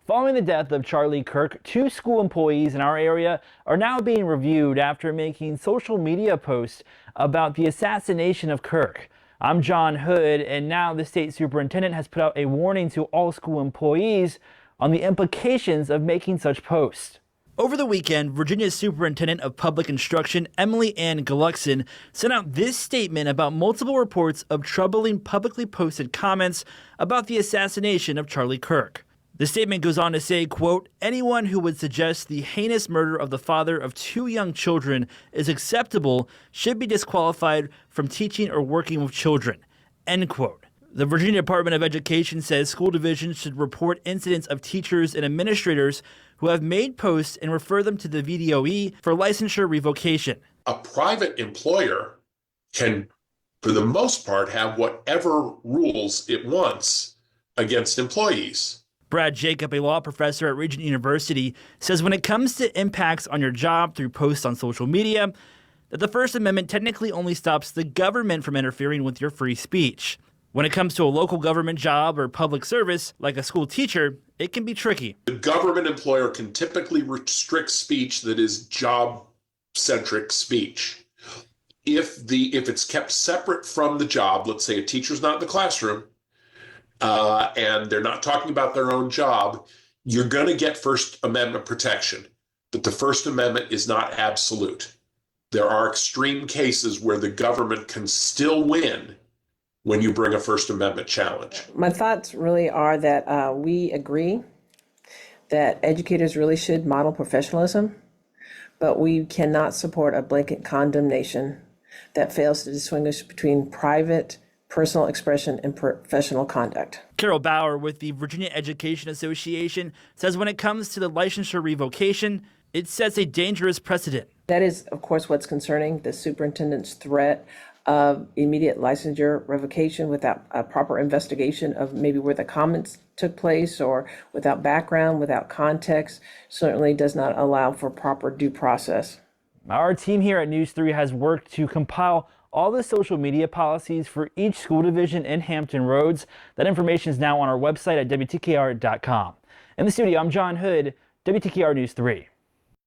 Following the death of Charlie Kirk, 2 school employees in our area are now being reviewed after making social media posts about the assassination of Kirk. I'm John Hood, and now the state superintendent has put out a warning to all school employees on the implications of making such posts. Over the weekend, Virginia's Superintendent of Public Instruction, Anne Gullickson, sent out this statement about multiple reports of troubling publicly posted comments about the assassination of Charlie Kirk. The statement goes on to say, quote, anyone who would suggest the heinous murder of the father of 2 young children is acceptable should be disqualified from teaching or working with children, end quote. The Virginia Department of Education says school divisions should report incidents of teachers and administrators who have made posts and refer them to the VDOE for licensure revocation. A private employer can, for the most part, have whatever rules it wants against employees. Brad Jacob, a law professor at Regent University, says when it comes to impacts on your job through posts on social media, that the First Amendment technically only stops the government from interfering with your free speech. When it comes to a local government job or public service, like a school teacher, it can be tricky. The government employer can typically restrict speech that is job-centric speech. If it's kept separate from the job, let's say a teacher's not in the classroom, and they're not talking about their own job, you're going to get First Amendment protection. But the First Amendment is not absolute. There are extreme cases where the government can still win when you bring a First Amendment challenge. My thoughts really are that we agree that educators really should model professionalism, but we cannot support a blanket condemnation that fails to distinguish between private, personal expression and professional conduct. Carol Bauer with the Virginia Education Association says when it comes to the licensure revocation, it sets a dangerous precedent. That is, of course, what's concerning, the superintendent's threat of immediate licensure revocation without a proper investigation of maybe where the comments took place, or without background, without context, certainly does not allow for proper due process. Our team here at News 3 has worked to compile all the social media policies for each school division in Hampton Roads. That information is now on our website at WTKR.com. In the studio, I'm John Hood, WTKR News 3.